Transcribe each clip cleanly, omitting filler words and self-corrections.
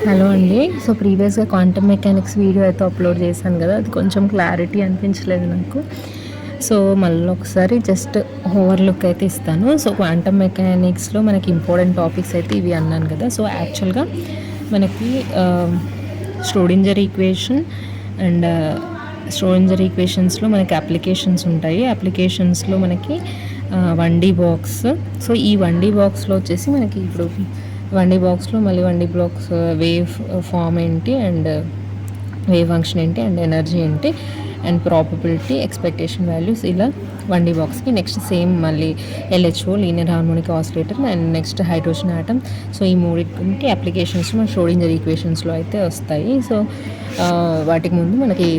Hello అండి. So ప్రీవియస్గా quantum mechanics video అయితే అప్లోడ్ చేశాను కదా, అది కొంచెం క్లారిటీ అనిపించలేదు నాకు. సో మళ్ళీ ఒకసారి జస్ట్ ఓవర్లుక్ అయితే ఇస్తాను. సో క్వాంటమ్ మెకానిక్స్లో మనకి ఇంపార్టెంట్ టాపిక్స్ అయితే ఇవి అన్నాను కదా. సో యాక్చువల్గా మనకి ష్రోడింజర్ ఈక్వేషన్ అండ్ ష్రోడింజర్ ఈక్వేషన్స్లో మనకి అప్లికేషన్స్ ఉంటాయి. అప్లికేషన్స్లో మనకి 1D బాక్స్. సో ఈ 1D బాక్స్లో వచ్చేసి మనకి ఇప్పుడు 1D బాక్స్లో మళ్ళీ 1D బాక్స్ వేవ్ ఫామ్ ఏంటి అండ్ వేవ్ ఫంక్షన్ ఏంటి అండ్ ఎనర్జీ ఏంటి అండ్ ప్రాబబిలిటీ ఎక్స్పెక్టేషన్ వాల్యూస్ ఇలా 1D బాక్స్కి. నెక్స్ట్ సేమ్ మళ్ళీ LHO linear harmonic oscillator and next hydrogen atom. So ఈ మూడింటి అప్లికేషన్స్ మన ష్రోడింజర్ ఈక్వేషన్స్లో అయితే వస్తాయి. సో వాటికి ముందు మనకి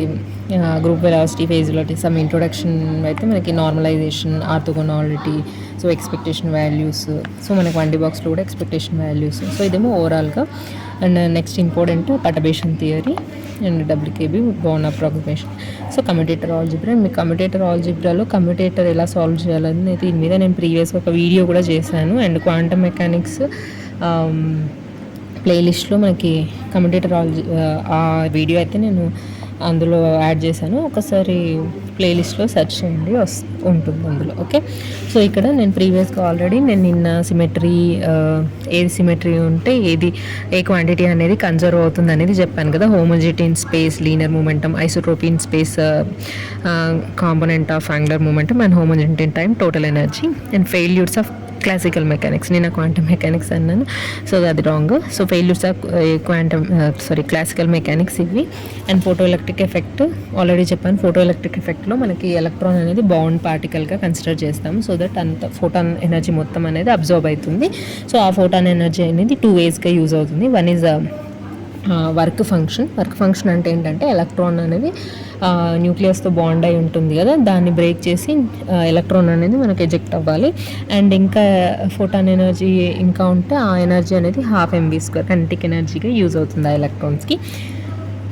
group velocity phase velocity some introduction అయితే మనకి normalization orthogonality so expectation values. So మనకి 1D బాక్స్లో కూడా ఎక్స్పెక్టేషన్ వాల్యూస్. సో ఇదేమో ఓవరాల్గా. And next important perturbation theory and WKB Born approximation. So commutator algebra. మీ కమ్యూటేటర్ ఆల్జిబ్రాలో కమ్యూటేటర్ ఎలా సాల్వ్ చేయాలని దీని మీద నేను ప్రీవియస్గా ఒక వీడియో కూడా చేశాను. అండ్ క్వాంటమ్ మెకానిక్స్ ప్లేలిస్ట్లో మనకి కమ్యూటేటర్ ఆ వీడియో అయితే నేను అందులో యాడ్ చేశాను. ఒకసారి ప్లేలిస్ట్లో సెర్చ్ చేయండి, ఉంటుంది అందులో. ఓకే. సో ఇక్కడ నేను ప్రీవియస్గా ఆల్రెడీ నిన్న సిమెట్రీ ఏది సిమెట్రీ ఉంటే ఏది ఏ క్వాంటిటీ అనేది కన్జర్వ్ అవుతుంది అనేది చెప్పాను కదా. Homogeneity in space, linear momentum, isotropy in space, component of angular momentum and homogeneity in time, total energy and failures of classical mechanics. నేను క్వాంటమ్ మెకానిక్స్ అన్నాను, సో అది wrong. So failures of classical mechanics ఇవి. And photo electric effect already చెప్పాను. Photo electric ఎఫెక్ట్లో మనకి electron అనేది bound పార్టికల్గా consider చేస్తాము. సో దట్ అంత ఫోటాన్ ఎనర్జీ మొత్తం అనేది అబ్జర్వ్ అవుతుంది. సో ఆ ఫోటాన్ ఎనర్జీ అనేది 2 వేస్గా యూజ్ అవుతుంది. వన్ ఈజ్ వర్క్ ఫంక్షన్ అంటే ఏంటంటే ఎలక్ట్రాన్ అనేది న్యూక్లియస్తో బాండ్ అయి ఉంటుంది కదా, దాన్ని బ్రేక్ చేసి ఎలక్ట్రాన్ అనేది మనకి ఎజెక్ట్ అవ్వాలి. అండ్ ఇంకా ఫోటాన్ ఎనర్జీ ఇంకా ఉంటే ఆ ఎనర్జీ అనేది 12 mv² కైనెటిక్ ఎనర్జీగా యూజ్ అవుతుంది ఆ ఎలక్ట్రాన్స్కి.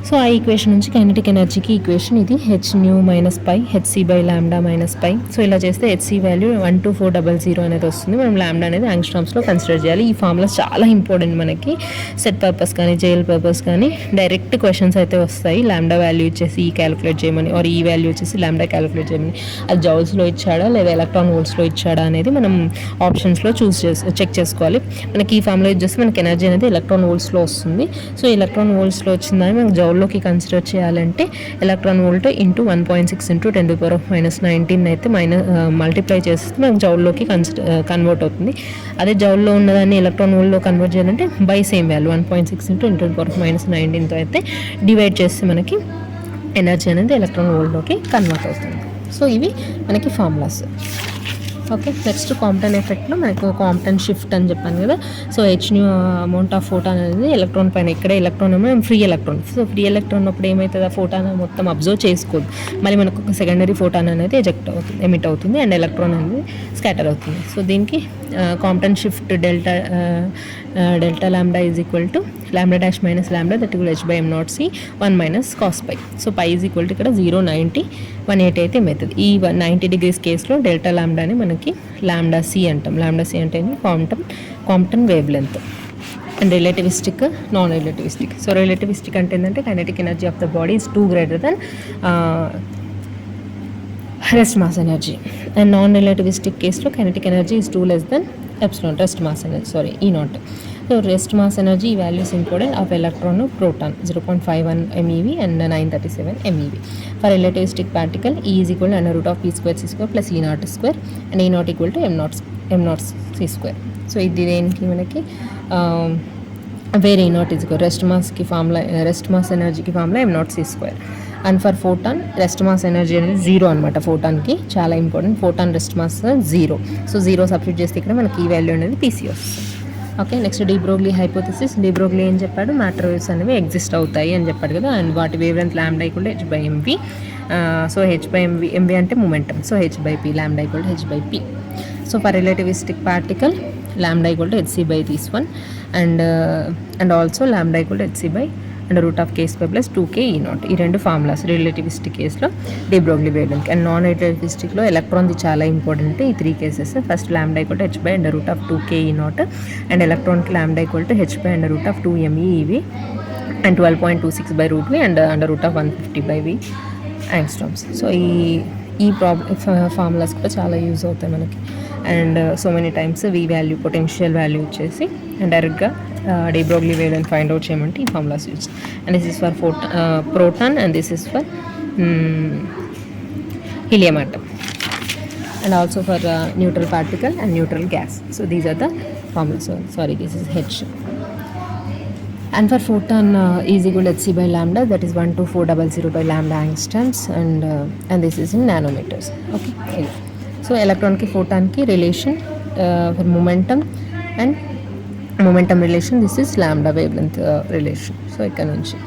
సో ఆ ఈక్వేషన్ నుంచి కైనెటిక్ ఎనర్జీకి ఈక్వేషన్ ఇది hν minus phi hc/λ minus phi. So ఇలా చేస్తే hc వాల్యూ 12400 అనేది వస్తుంది. మనం లాంబ్డా అనేది యాంగ్స్ట్రామ్స్లో కన్సిడర్ చేయాలి. ఈ ఫార్ములాస్ చాలా ఇంపార్టెంట్ మనకి సెట్ పర్పస్ కానీ జేఎల్ పర్పస్ కానీ డైరెక్ట్ క్వశ్చన్స్ అయితే వస్తాయి. లాంబ్డా వాల్యూ ఇచ్చేసి ఈ క్యాలిక్యులేట్ చేయమని ఆర్ ఈ వాల్యూ వచ్చేసి లాంబ్డా క్యాలిక్యులేట్ చేయమని. అది జౌల్స్లో ఇచ్చాడా లేదా ఎలక్ట్రాన్ వోల్ట్స్లో ఇచ్చాడా అనేది మనం ఆప్షన్స్లో చెక్ చేసుకోవాలి. మనకి ఈ ఫార్ములా యూజ్ చేస్తే మనకి ఎనర్జీ అనేది ఎలక్ట్రాన్ వోల్ట్స్లో వస్తుంది. సో ఎలక్ట్రాన్ వోల్ట్స్లో వచ్చిందని మనకు జౌల్లోకి కన్సిడర్ చేయాలంటే ఎలక్ట్రాన్ వోల్ట్ ఇంటూ 1.6 ఇంటూ 10⁻⁹ అయితే మల్టిప్లై చేస్తే మనకు జౌల్లోకి కన్వర్ట్ అవుతుంది. అదే జౌల్లో ఉన్నదాన్ని ఎలక్ట్రాన్ వోల్ట్లో కన్వర్ట్ చేయాలంటే బై సేమ్ వాల్యూ 1.6 ఇంటూ 10⁻⁹ అయితే డివైడ్ చేస్తే మనకి ఎనర్జీ అనేది ఎలక్ట్రాన్ వోల్ట్లోకి కన్వర్ట్ అవుతుంది. సో ఇవి మనకి ఫార్ములాస్. ఓకే. నెక్స్ట్ కాంప్టన్ ఎఫెక్ట్లో మనకు కాంప్టన్ షిఫ్ట్ అని చెప్పాను కదా. So hν amount of photon అనేది ఎలక్ట్రాన్ పైన, ఇక్కడ ఎలక్ట్రాన్ ఏమో free electron. So free electron అప్పుడు ఏమవుతుంది, ఆ ఫోటాన్ మొత్తం అబ్జర్వ్ చేసుకోదు, మళ్ళీ మనకు ఒక సెకండరీ ఫోటాన్ అనేది ఎమిట్ అవుతుంది అండ్ ఎలక్ట్రాన్ అనేది స్కాటర్ అవుతుంది. సో దీనికి Compton shift delta lambda is equal to lambda dash minus lambda that equal h/m0c 1 minus cos phi. So phi is equal to ఇక్కడ 0, 90, 180 అయితే అవుతుంది. ఈ 90 degrees కేసులో డెల్టా లాంబ్డాని మనకి లాంబ్డా సి అంటాం. లాంబ్డా సి అంటే Compton wavelength. And relativistic, non relativistic. So relativistic అంటే ఏంటంటే kinetic energy of the body is 2 greater than rest mass energy. And non relativistic కేసులో kinetic energy is 2 less than epsilon rest mass energy, E0. So rest mass energy values important of electron, proton 0.51 MeV and 937 MeV. For relativistic particle E is equal to under root of p²c² plus E0² and E0 equal to m0c². So ఇది దేనికి మనకి వేరే E0 is equal rest మాస్కి formula, rest mass ఎనర్జీకి formula m0c². And for photon rest mass energy అనేది 0 అనమాట. ఫోటాన్కి చాలా important, photon rest mass 0. So 0 substitute చేస్తే ఇక్కడ మనకి ఈ వాల్యూ అనేది PC వస్తుంది. Okay. Next de Broglie hypothesis. De Broglie ఏం చెప్పాడు, మ్యాటర్ వేవ్స్ అనేవి ఎగ్జిస్ట్ అవుతాయి అని చెప్పాడు కదా. అండ్ వాటి wavelength lambda equal to h/mv. So h/mv అంటే momentum. So h/p, lambda equal to h/p. So for relativistic particle lambda equal to hc by this one and also lambda equal to hc by under root of K square plus 2k E nought. ఈ రెండు formulas relativistic కేసులో de Broglie wavelength. And non రిలేటివిస్టిక్లో ఎలక్ట్రాన్ది చాలా important ఈ 3 cases. First lambda equal to h by under root of 2k E nought and ఎలక్ట్రాన్కి lambda equal to h by under root of 2me ఇవి and 12.26 by root V and under root of 150 by V angstroms. So ఈ formulas కూడా చాలా use అవుతాయి మనకి. And so many times V value potential value వచ్చేసి and డైరెక్ట్గా de Broglie wavelength find out చేయమంటే ఈ formulas use. And this is for proton and this is for helium atom and also for neutral particle and neutral gas. So these are the formulas. Sorry, this is H. And for photon is equal to hc by lambda, that is 12400 by lambda angstroms, and this is in nanometers. Okay. So electron ki photon ki relation for momentum and momentum relation, this is lambda wavelength relation. So ikkada nunchi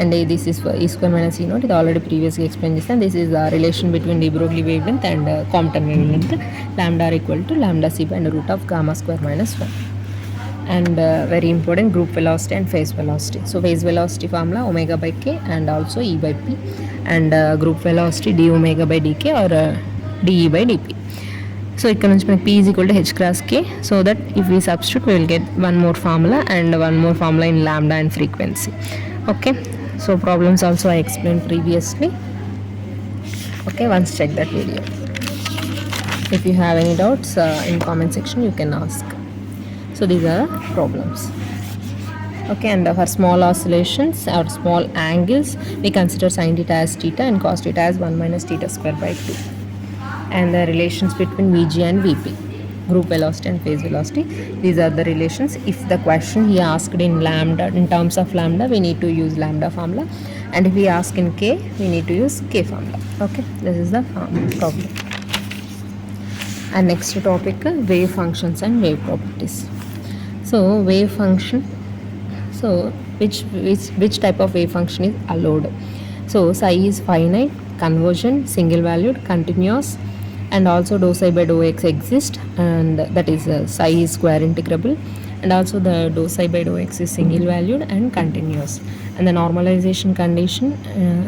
and this is for e square minus e naught, it already previously explained this, and this is the relation between de Broglie wavelength and Compton wavelength. Lambda are equal to lambda c by under root of gamma square minus 1. And very important, group velocity and phase velocity. So phase velocity formula omega by k and also e by p, and group velocity d omega by dk or de by dp. So ikkada nunchi manaku p is equal to h cross k, so that if we substitute we will get one more formula and one more formula in lambda and frequency. Okay, so problems also I explained previously. Okay, once check that video. If you have any doubts in comment section you can ask. So these are problems. Okay, and for small oscillations or small angles we consider sin theta as theta and cos theta as 1 minus theta square by 2. And the relations between Vg and Vp, group velocity and phase velocity, these are the relations. If the question he asked in lambda, in terms of lambda, we need to use lambda formula, and if we ask in k, we need to use k formula. Okay, this is the problem. And next topic, wave functions and wave properties. So wave function, so which type of wave function is allowed? So psi is finite, conversion, single valued, continuous, and also dou psi by dou x exist, and that is psi is square integrable, and also the dou psi by dou x is single valued and continuous. And the normalization condition,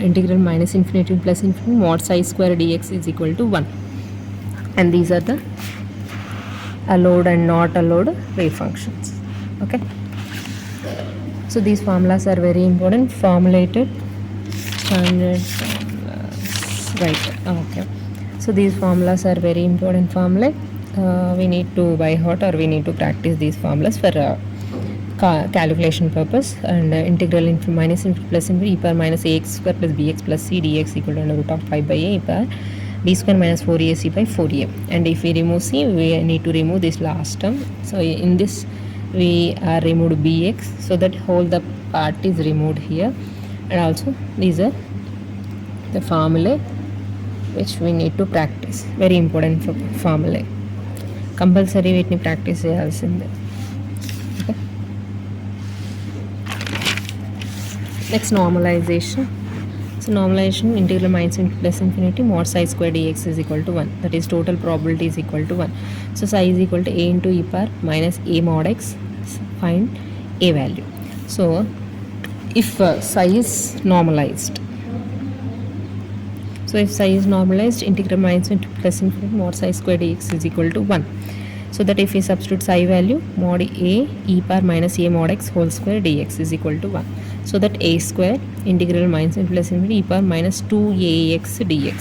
integral minus infinity plus infinity mod psi square dx is equal to 1. And these are the allowed and not allowed wave functions. Okay, so these formulas are very important, formulated standard formulas, right? Okay, so these formulas are very important formula. We need to by heart or we need to practice these formulas for calculation purpose. And integral minus infinity plus infinity e power minus ax square plus bx plus c dx equal to under root of 5 by a e power b square minus 4ac by 4a. And if we remove c, we need to remove this last term. So in this we are removed bx, so that whole the part is removed here. And also these are the formulae which we need to practice, very important formulae, compulsory వీటిని practice చేయాల్సిందే. Okay, next normalization. So normalization, integral minus infinity plus infinity mod psi square dx is equal to 1, that is total probability is equal to 1. So psi is equal to a into e power minus a mod x, find a value. So if psi is normalized, so if psi is normalized, integral minus infinity plus infinity mod psi square dx is equal to 1. So that if we substitute psi value, mod a e power minus a mod x whole square dx is equal to 1. So that a square integral minus infinity plus infinity e power minus 2ax dx.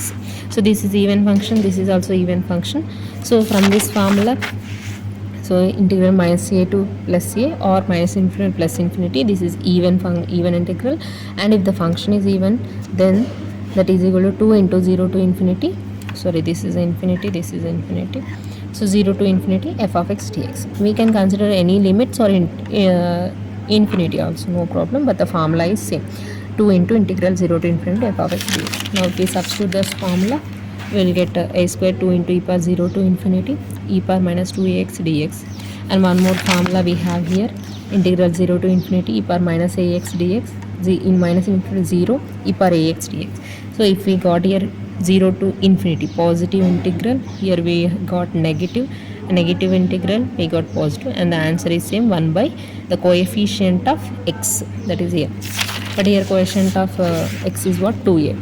So this is even function, this is also even function. So from this formula, so integral minus a to plus a or minus infinity plus infinity, this is even integral. And if the function is even, then that is equal to 2 into 0 to infinity, sorry, this is infinity, this is infinity, so 0 to infinity f of x dx. We can consider any limits or infinity also, no problem, but the formula is same, 2 into integral 0 to infinity f of x dx. Now if we substitute this formula, we will get a square 2 into e power 0 to infinity e power minus 2ax dx. And one more formula we have here, integral 0 to infinity e power minus ax dx, in minus infinity 0 e power ax dx. So if we got here 0 to infinity positive integral, here we got negative integral, we got positive, and the answer is same, 1 by the coefficient of x, that is here but here coefficient of x is what, 2a,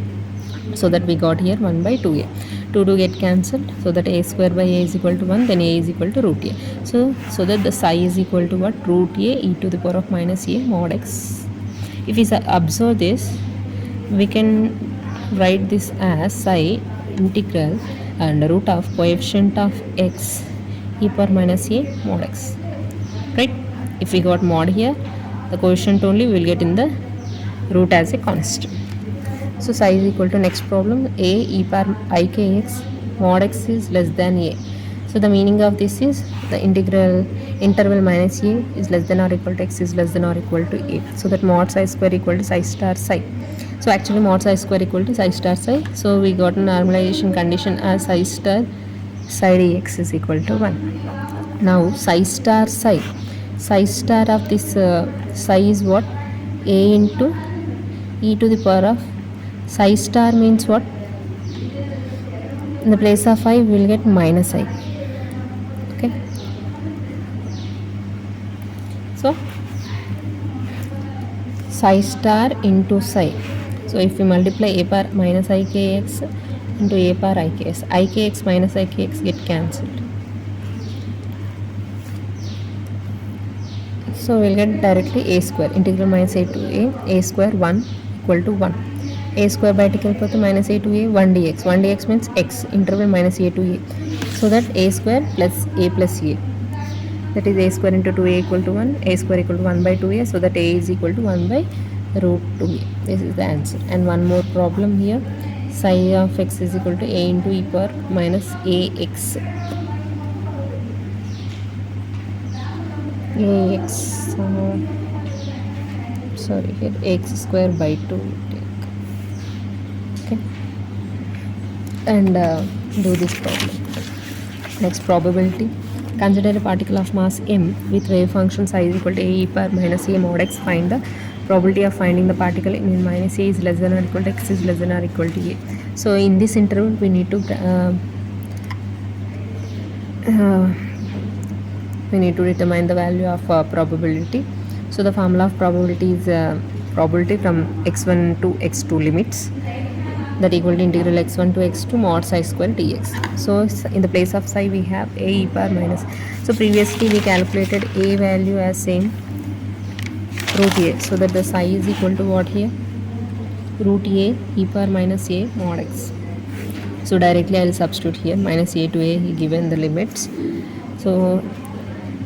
so that we got here 1 by 2a. 2 get cancelled, so that a square by a is equal to 1, then a is equal to root a. So that the psi is equal to what, root a e to the power of minus a mod x. If we observe this, we can write this as psi integral and root of coefficient of x e power minus a mod x, right? If we got mod here, the coefficient only we will get in the root as a constant. So psi is equal to, next problem, a e power I k x mod x is less than a. So the meaning of this is the integral interval minus a is less than or equal to x is less than or equal to a. So that mod psi square equal to psi star psi. So actually mod psi square equal to psi star psi. So we got a normalization condition as psi star psi dx is equal to 1. Now psi star of this psi is what, a into e to the power of psi star means what, in the place of I we will get minus I. Okay, so psi star into psi. So if we multiply a power minus ikx into a power ikx minus ikx get cancelled. So we'll get directly a square integral minus a to a square 1 equal to 1. A square బయటికి వెళ్ళిపోతే minus a to a 1 dx. 1 dx means x interval minus a to a. So that a square plus a plus a. That is a square into 2a equal to 1. A square equal to 1 by 2a. So that a is equal to 1 by root 2a. This is the answer. And one more problem here. Psi of x is equal to a into e power minus ax. Sorry, here x square by 2. Okay, and do this problem. Next, probability. Consider a particle of mass m with wave function psi is equal to a e power minus a mod x. Find the probability of finding the particle in minus a is less than or equal to x is less than or equal to a. So in this interval we need to determine the value of probability. So the formula of probability is probability from x1 to x2 limits that equal to integral x1 to x2 mod psi square dx. So in the place of psi we have a e power minus. So previously we calculated a value as same root a. So that the psi is equal to what here, root a e power minus a mod x. So directly I will substitute here minus a to a given the limits. So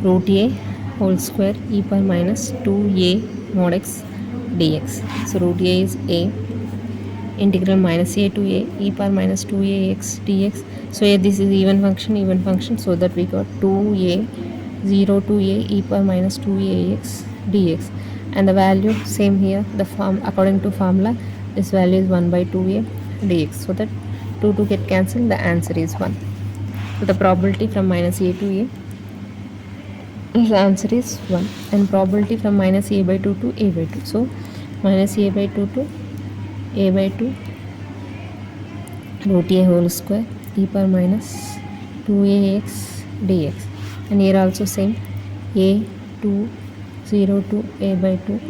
root a whole square e power minus 2a mod x dx. So root a is a integral minus a to a e power minus 2ax dx. So here this is even function, so that we got 2a 0 to a e power minus 2ax dx, and the value same here, the form according to formula this value is 1 by 2a dx. So that 2 get cancelled, the answer is 1. So the probability from minus a to a, the answer is 1, and probability from minus a by 2 to a by 2. So minus a by 2 to a by 2 root a whole square e power minus 2ax dx, and here also same a 2 0 to a by 2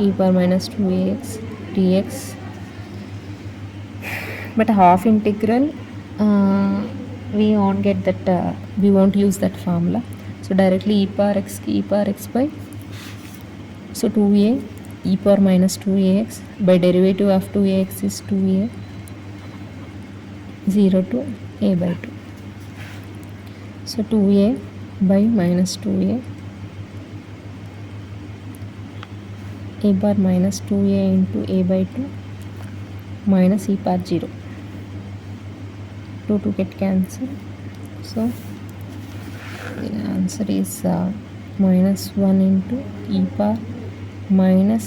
e power minus 2ax dx. But half integral we won't get that, we won't use that formula. So directly e power x by, so 2a e power minus 2ax by derivative of 2ax is 2a 0 to a by 2. So 2a by minus 2a a power minus 2a into a by 2 minus e power 0. 2 get cancelled. So the answer is minus 1 into e power minus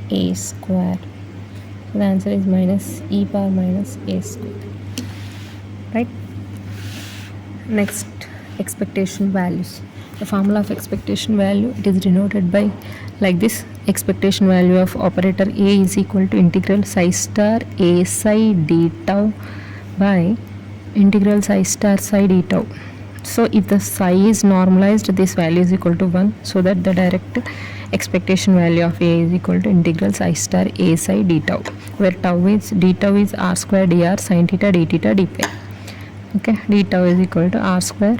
a square. So the answer is minus e power minus a square, right? Next, expectation values. The formula of expectation value, it is denoted by like this. Expectation value of operator a is equal to integral psi star a psi d tau by integral psi star psi d tau. So if the psi is normalized, this value is equal to 1, so that the direct expectation value of A is equal to integral psi star A psi d tau, where d tau is r square dr sin theta d theta d pi. Okay, d tau is equal to r square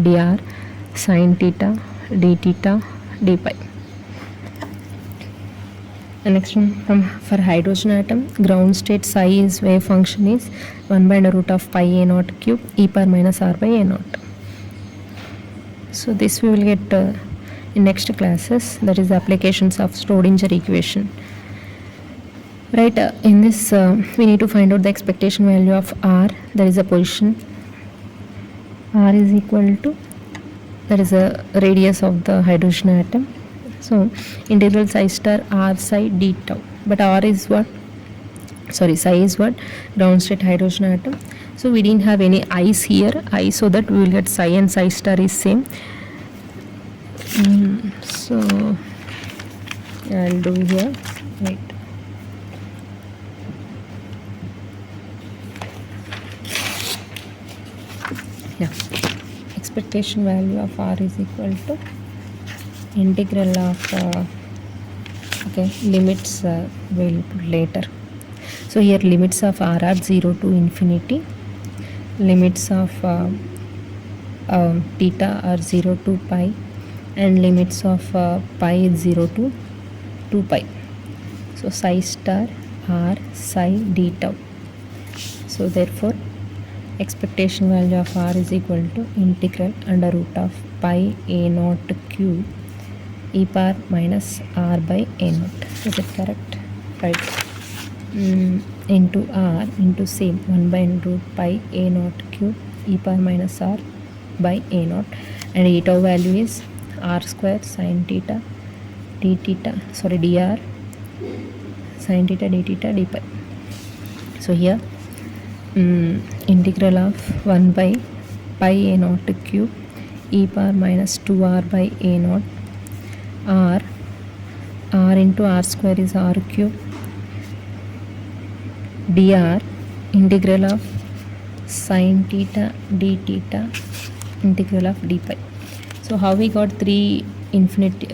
dr sin theta d theta d pi. The next one, for hydrogen atom, ground state psi is wave function is 1 by the root of pi a naught cube e power minus r by a naught. So this we will get in next classes, that is the applications of Schrodinger equation. Right, in this we need to find out the expectation value of r, that is a position. R is equal to, that is a radius of the hydrogen atom. So integral psi star r psi d tau, but r is what, sorry, psi is what, ground state hydrogen atom. So we didn't have any i's here, I, so that we will get psi and psi star is same. So I'll do here, right. Yeah, expectation value of r is equal to integral of okay, limits we'll put later. So here limits of r are 0 to infinity, limits of theta are 0 to pi, and limits of pi is 0 to 2 pi. So psi star r psi d tau. So therefore expectation value of r is equal to integral under root of pi a naught cube e power minus r by a naught. Is it correct? Right. Into r into same 1 by root pi a naught cube e power minus r by a naught, and e tau value is r square sin theta d theta, sorry, dr sin theta d theta d pi. So here integral of 1 by pi a naught cube e power minus 2r by a naught, r into r square is r cube dr integral of sin theta d theta integral of d pi. So how we got three infinite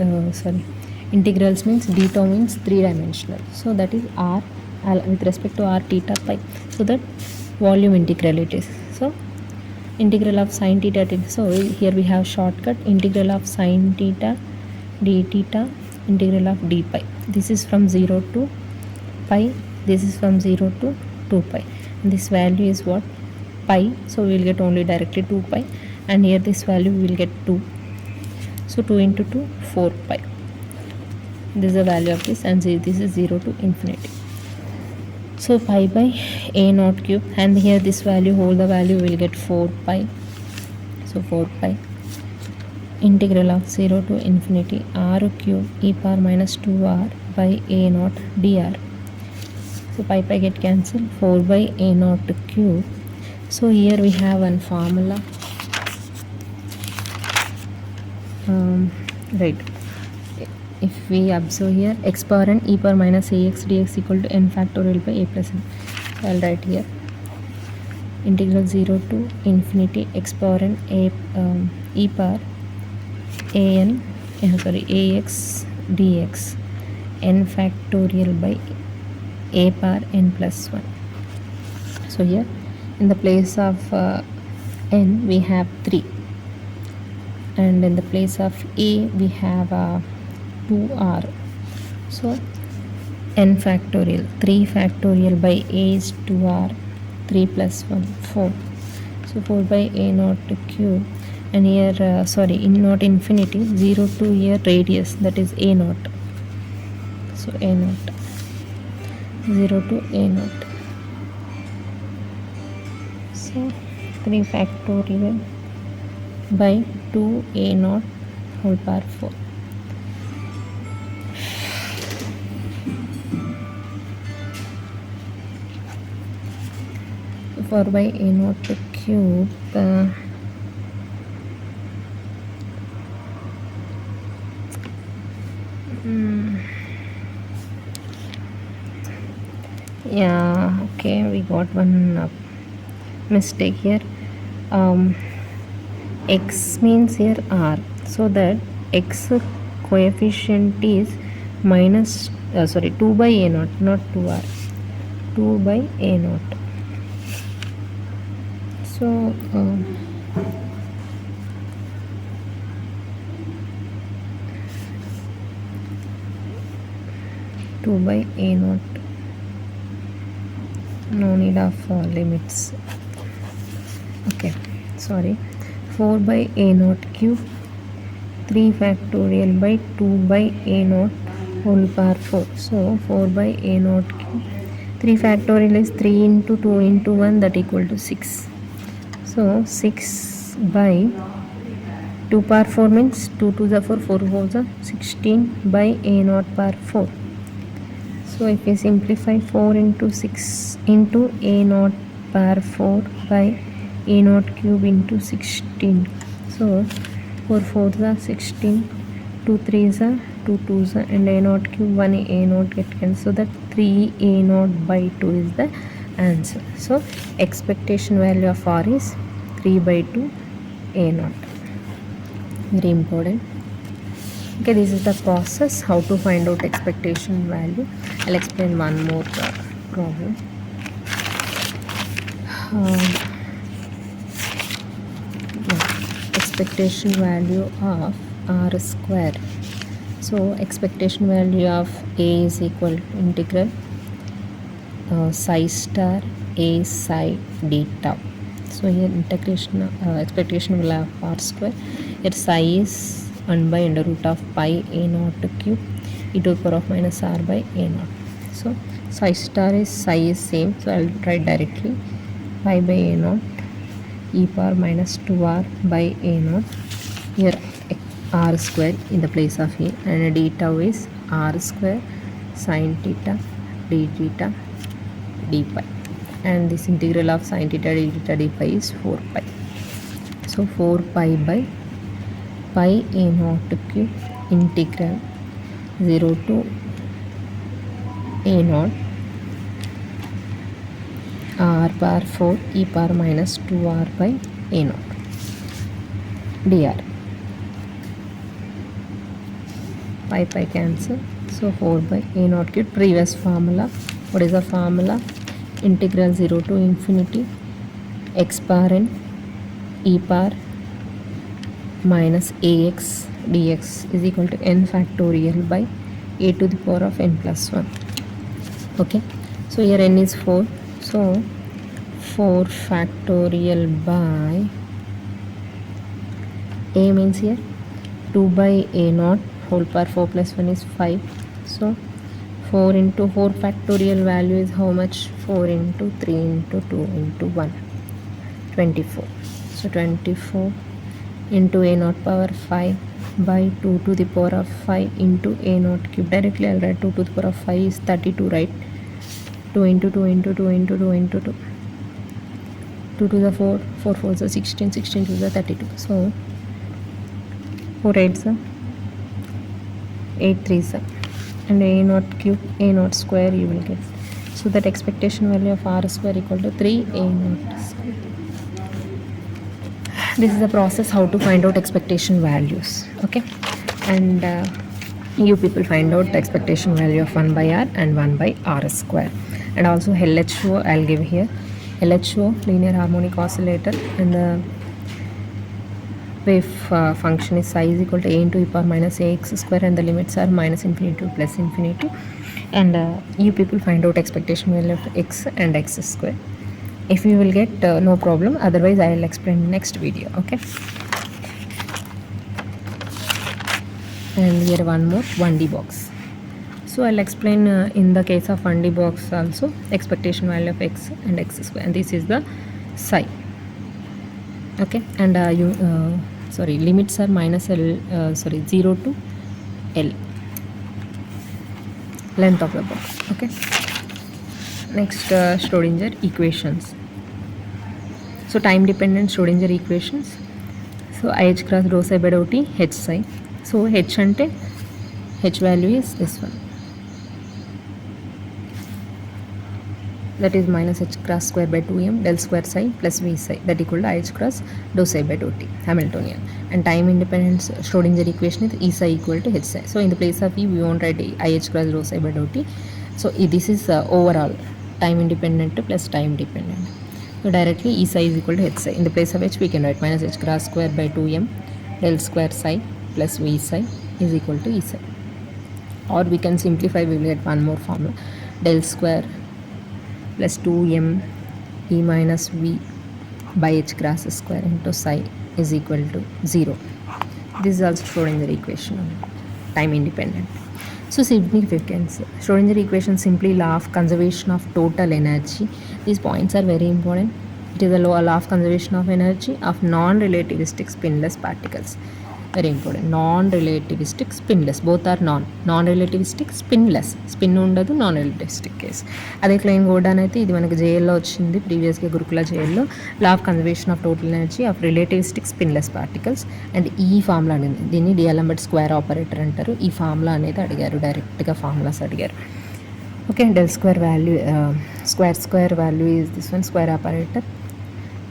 integrals means d tau means 3-dimensional. So that is r with respect to r theta pi. So that volume integral it is. So integral of sin theta. So here we have shortcut integral of sin theta d theta integral of d pi. This is from 0 to pi. This is from 0 to 2 pi. And this value is what? Pi. So we will get only directly 2 pi. And here this value we will get 2. So 2 into 2, 4 pi. This is the value of this, and this is 0 to infinity. So pi by a naught cube, and here this value, hold the value, will get 4 pi. So 4 pi integral of 0 to infinity r cube e power minus 2r by a naught dr. So pi get cancelled, 4 by a naught cube. So here we have one formula. Right, if we observe here, x power n e power minus ax dx equal to n factorial by a plus n. So I'll write here integral 0 to infinity x power n e power ax dx n factorial by a power n plus 1. So here in the place of n we have 3, and in the place of a we have 2r. So n factorial, 3 factorial by a is 2r, 3 plus 1, 4. So 4 by a naught cube, and here in not infinity, 0 to here radius, that is a naught. So a naught, 0 to a naught. So 3 factorial by 2 a naught whole power 4. So 4 by a naught cube yeah, okay, we got one mistake here. X means here r, so that x coefficient is minus 2 by a naught, not 2r, 2 by a naught. So 2 by a naught, no need of limits. Okay, sorry, 4 by a naught cube 3 factorial by 2 by a naught whole power 4. So 4 by a naught cube, 3 factorial is 3 into 2 into 1, that equal to 6. So 6 by 2 power 4 means 2 to the 4, 4 4 the 16 by a naught power 4. So if we simplify, 4 into 6 into a naught power 4 by a naught cube into 16. So 4 4 the 16, 2 3 the 2 2 the, and a naught cube 1 a naught get cancelled. So that 3 a naught by 2 is the answer. So expectation value of R is 3 by 2 a naught. Very important. Okay, this is the process how to find out expectation value. I'll explain one more problem. Expectation value of r square. So expectation value of a is equal to integral psi star a psi d tau. So here integration expectation value of r square. Here psi is 1 by under root of pi a naught cube e to the power of minus r by a naught. So psi star is psi is same, so I'll write directly pi by a naught e power minus 2r by a naught. Here r square in the place of a, and d tau is r square sin theta d theta d pi, and this integral of sin theta d theta d pi is 4 pi. So 4 pi by pi a naught cube integral 0 to a naught r power 4 e power minus 2r by a naught dr. Pi pi cancel. So 4 by a naught cube, previous formula. What is the formula? Integral 0 to infinity x power n e power minus ax dx is equal to n factorial by a to the power of n plus 1. Okay, so here n is 4, so 4 factorial by a means here 2 by a naught whole power 4 plus 1 is 5. So 4 into 4 factorial value is how much? 4 into 3 into 2 into 1, 24. So 24 into a naught power 5 by 2 to the power of 5 into a naught cube. Directly I'll write 2 to the power of 5 is 32, right? 2 into 2 into 2 into 2 into 2. 2 to the 4, 4 4 is 16, 16 to the 32. So 4 8 is 8 3 is, and a naught cube, a naught square you will get. So that expectation value of r square equal to 3 a naught square. This is the process how to find out expectation values. Okay, and you people find out the expectation value of 1 by r and 1 by r square, and also LHO I'll give here. LHO, linear harmonic oscillator, and the wave function is psi is equal to a into e power minus ax square, and the limits are minus infinity to plus infinity. And you people find out expectation value of x and x square. If you will get no problem, otherwise I will explain next video. Okay, and here one more 1D box. So I'll explain in the case of 1D box also expectation value of x and x square, and this is the psi. Okay, and limits are minus L 0 to L, length of the box. Okay, next Schrödinger equations. So time dependent Schrödinger equations. So IH cross rho psi by dou t H psi. So H ante H value is this one. that is minus h cross square by 2m del square psi plus v psi that equal to I h cross dou psi by dou t Hamiltonian. And time independent Schrodinger equation is E psi equal to h psi. So in the place of E we won't write I h cross dou psi by dou t. So this is overall time independent plus time dependent. So directly E psi is equal to h psi. In the place of h we can write minus h cross square by 2m del square psi plus v psi is equal to E psi. Or we can simplify, we will get one more formula, del square plus 2m e minus v by h cross square into psi is equal to 0. This is also Schrodinger equation, time independent. So significance, Schrodinger equation simply law of conservation of total energy. These points are very important. It is a law of conservation of energy of non-relativistic spinless particles. Very important. Non-relativistic spinless, both are non-relativistic spinless, spin ఉండదు, non relativistic case. అదే Klein Gordon అయితే ఇది మనకి జేఎల్లో వచ్చింది ప్రీవియస్గా గురుకుల జేఎల్లో, law of conservation of total energy of relativistic spinless particles. And ఈ ఫార్ములా అనేది దీన్ని డిఎల్ఎంబర్ట్ స్క్వేర్ ఆపరేటర్ అంటారు. ఈ ఫార్ములా అనేది అడిగారు, డైరెక్ట్గా ఫార్ములాస్ అడిగారు. Okay, del square value square value is this one, square operator,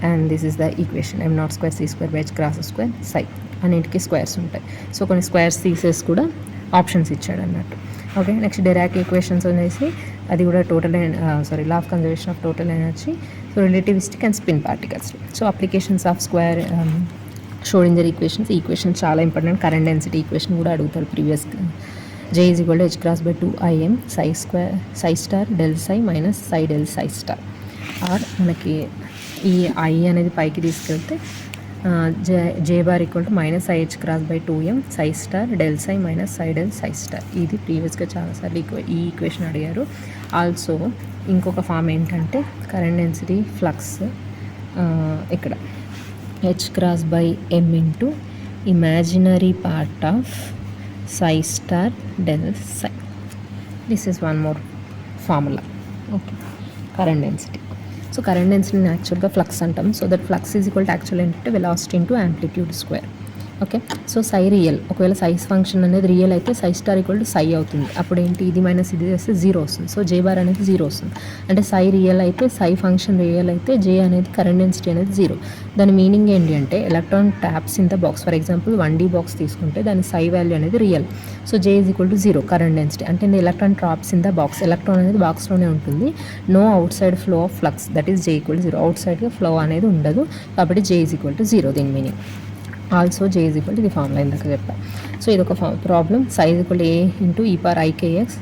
and this is the equation m naught square c square by h cross square psi. అన్నింటికి squares ఉంటాయి. So కొన్ని squares తీసేసి కూడా options ఇచ్చాడు అన్నట్టు. Okay, next Dirac equations అనేసి అది కూడా total law of conservation of total energy, so relativistic and spin particles. So applications of square Schrodinger equation చాలా ఇంపార్టెంట్. కరెంట్ డెన్సిటీ ఈక్వేషన్ కూడా అడుగుతారు previous. J is equal to h cross by 2im psi square psi star del psi minus psi del psi star. Or మనకి ఈ i అనేది పైకి తీసుకెళ్తే J bar equal to minus i h cross by 2m psi star del psi minus psi del psi star. ఇది ప్రీవియస్గా చాలాసార్లు ఈ equation అడిగారు. ఆల్సో ఇంకొక ఫామ్ ఏంటంటే కరెంట్ డెన్సిటీ ఫ్లక్స్ ఇక్కడ h cross by m into imaginary part of psi star del psi. This is one more formula. Okay, current density. So current డెన్సిటీని యాక్చువల్గా ఫ్లక్స్ అంటాం. So that flux is equal to actual ఏంటంటే velocity into amplitude square. Okay, so psi real, ఒకవేళ సైజ్ function అనేది real అయితే psi star equal to psi అవుతుంది. అప్పుడు ఏంటి, ఇది మైనస్ ఇది చేస్తే 0 వస్తుంది. సో జే బార్ అనేది 0 వస్తుంది. అంటే సై రియల్ అయితే, సై ఫంక్షన్ రియల్ అయితే జే అనేది కరెంట్ డెన్సిటీ అనేది 0. దాని మీనింగ్ ఏంటి అంటే electron traps in the box. For example 1D box తీసుకుంటే దాని సై వాల్యూ అనేది real. So J is equal to 0 current density. అంటే electron traps in the box, electron అనేది బాక్స్లోనే ఉంటుంది. No outside flow of flux, that is J equal to 0. Out సైడ్గా flow అనేది ఉండదు, కాబట్టి జే ఈజ్ ఈక్వల్ టు 0 దీని meaning. Also J is equal to ఇది ఫార్ములా ఇందాక చెప్పా. సో ఇది ఒక ప్రాబ్లం. సైజ్ equal to A into e power i k x,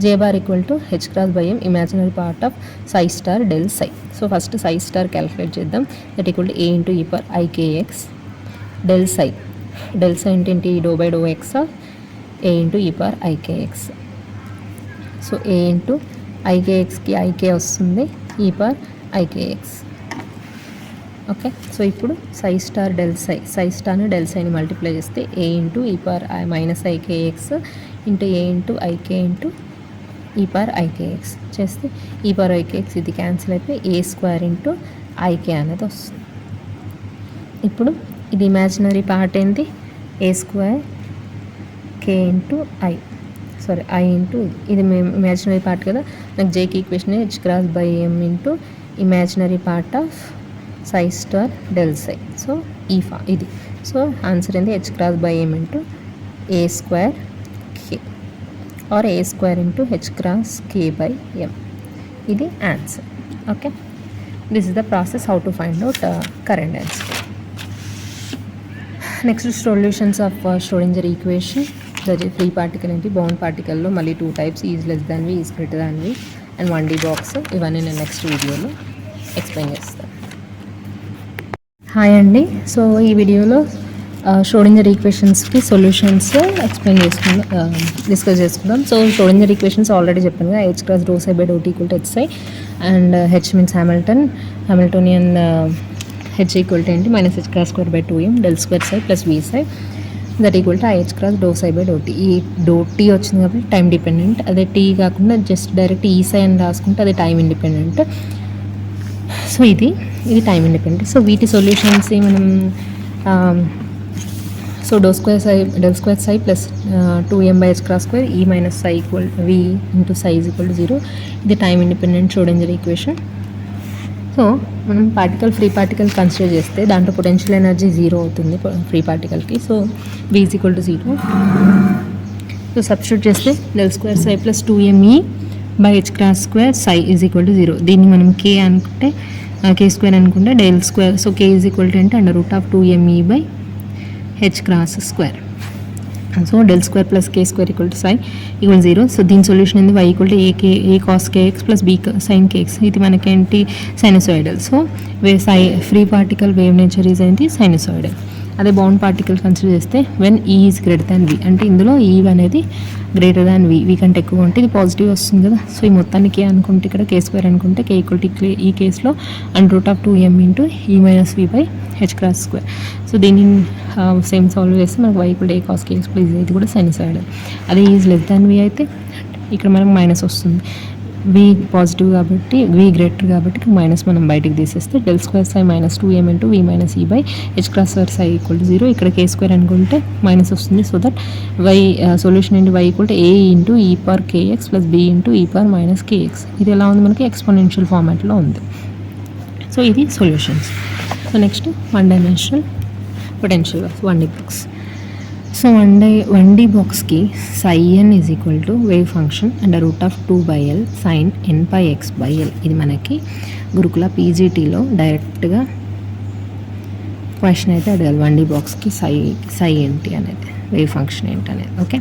J bar equal to h cross by m imaginary part of psi star del psi. So first psi star calculate చేద్దాం. That equal to A into e power i k x del psi. Del psi ఏంటి, do by do x of A into e power i k x. So A into ఐకేఎక్స్కి i k వస్తుంది, e power i k x. Okay, so ఇప్పుడు సై star del సై, సై స్టార్ని del Saini multiply చేస్తే ఏ into e power minus IKX into ఏ into IK into e power IKX చేస్తే ఈ power IKX ఇది cancel అయిపోయి ఏ square into IK అనేది వస్తుంది. ఇప్పుడు ఇది ఇమాజినరీ పార్ట్ ఏంటి, a square k into i, sorry i into ఇది ఇమాజినరీ పార్ట్ కదా. నాకు జేకి equation h cross by m into imaginary part of psi star del psi. So ఇది సో ఆన్సర్ ఏంటి, h cross by m into a square k r a square into h cross k by m. ఇది answer. Okay, this is the process how to find out current density. Next solutions of Schrodinger equation. Free particle ఏంటి, bound పార్టికల్లో మళ్ళీ 2 types, is less than V, is greater than V, and 1D box. ఇవన్నీ నేను next వీడియోలో explain చేస్తాను. Hi అండి. So ఈ వీడియోలో ష్రోడింగర్ ఈక్వేషన్స్కి సొల్యూషన్స్ డిస్కస్ చేసుకుందాం. సో ష్రోడింగర్ ఈక్వేషన్స్ ఆల్రెడీ చెప్పాను కదా, h cross doe psi by doe t equal to h psi, and h means Hamiltonian h equal to ఏంటి, minus h cross square by 2m del square psi plus v psi that equal to i h cross doe psi by doe t. ఈ doe t వచ్చింది కాబట్టి time dependent, అదే t కాకుండా just direct ఈ సై అని రాసుకుంటే అది టైం ఇండిపెండెంట్. సో ఇది టైం ఇండిపెండెంట్. సో వీటి సొల్యూషన్స్ మనం so del square psi plus 2m by h cross square e minus psi equal v into psi is equal to 0. ఇది time independent Schrodinger equation. So మనం free particle consider చేస్తే దాంట్లో potential energy 0 అవుతుంది free పార్టికల్కి. So v is equal to 0. So substitute చేస్తే del square psi plus 2me by h cross square psi is equal to 0. దీన్ని మనం k అనుకుంటే k square అనుకుంటే del square, so k is equal to అంటే under root of 2me by h cross square. So del square plus k square equal to psi equal 0. So దీని solution ఏంది y equal to a cos kx plus b sin kx. ఇది మనకేంటి sinusoidal. So free particle wave nature is ఏంటి sinusoidal. అదే bound particle consider చేస్తే when ఈ is greater than వి, అంటే ఇందులో ఈ అనేది గ్రేటర్ దాన్ వి కంటే ఎక్కువ ఉంటే ఇది పాజిటివ్ వస్తుంది కదా. సో ఈ మొత్తాన్ని కే అనుకుంటే ఇక్కడ కే స్క్వేర్ అనుకుంటే కే ఈక్వల్ టు ఈ కేసులో under root of 2m into e minus v by h cross square. So దీన్ని సేమ్ సాల్వ్ చేస్తే మనకు y equal to a cos k x plus ఇది కూడా సైనసాయిడల్. అదే ఈజ్ లెస్ దాన్ వి అయితే ఇక్కడ మనకు మైనస్ వస్తుంది. వి పాజిటివ్ కాబట్టి వి గ్రేటర్ కాబట్టి మైనస్ మనం బయటికి తీసేస్తే del square psi minus 2m into v minus e by h cross square psi equal to 0. ఇక్కడ కే స్క్వేర్ అనుకుంటే మైనస్ వస్తుంది. సో దట్ y సొల్యూషన్ ఏంటి y equal to A into e power k x plus b into e power minus k x. ఇది ఎలా ఉంది మనకి exponential ఫార్మాట్లో ఉంది. సో ఇది solutions. So next 1 dimensional potential 1D box. So 1D బాక్స్కి psi n is equal to wave function under root of 2/l sin n pi x by l. ఇది మనకి గురుకుల పీజీటీలో డైరెక్ట్గా క్వశ్చన్ అయితే అడగాలి. 1D బాక్స్కి psi ఏంటి అనేది, వేవ్ ఫంక్షన్ ఏంటి అనేది. Okay,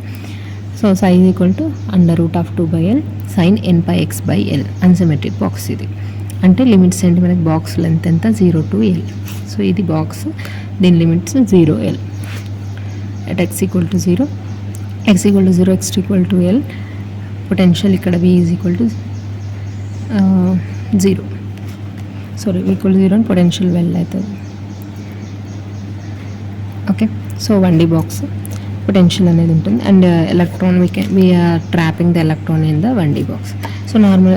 so psi is equal to under root of 2/l sin n pi x by l. Unsymmetric box ఇది, అంటే లిమిట్స్ ఏంటి మనకి బాక్స్ లెంత్ ఎంత 0 to l. సో ఇది బాక్స్, దీని limits 0l. at x equal to 0, x equal to 0, x equal to l. Potential ఇక్కడ v is equal to 0, sorry v equal to 0 అని potential well అవుతుంది. Okay, so 1D box potential అనేది ఉంటుంది. And electron we're trapping the electron in the 1D box. So normal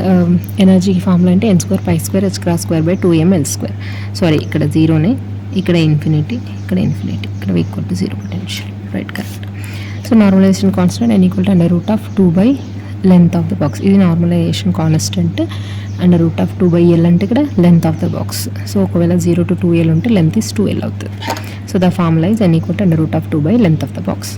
energy formula అంటే n square pi square h cross square by 2ml square. Sorry ఇక్కడ 0నే, ఇక్కడ infinity, ఇక్కడ v equal to 0 potential. Right, correct. So normalisation constant n equal to under root of 2 by length of the box. ఇది normalization constant under root of 2/l అంటే ఇక్కడ length of the box. So ఒకవేళ 0 to 2l ఉంటే length is 2l అవుతుంది. So the formula is n equal to under root of 2 by length of the box.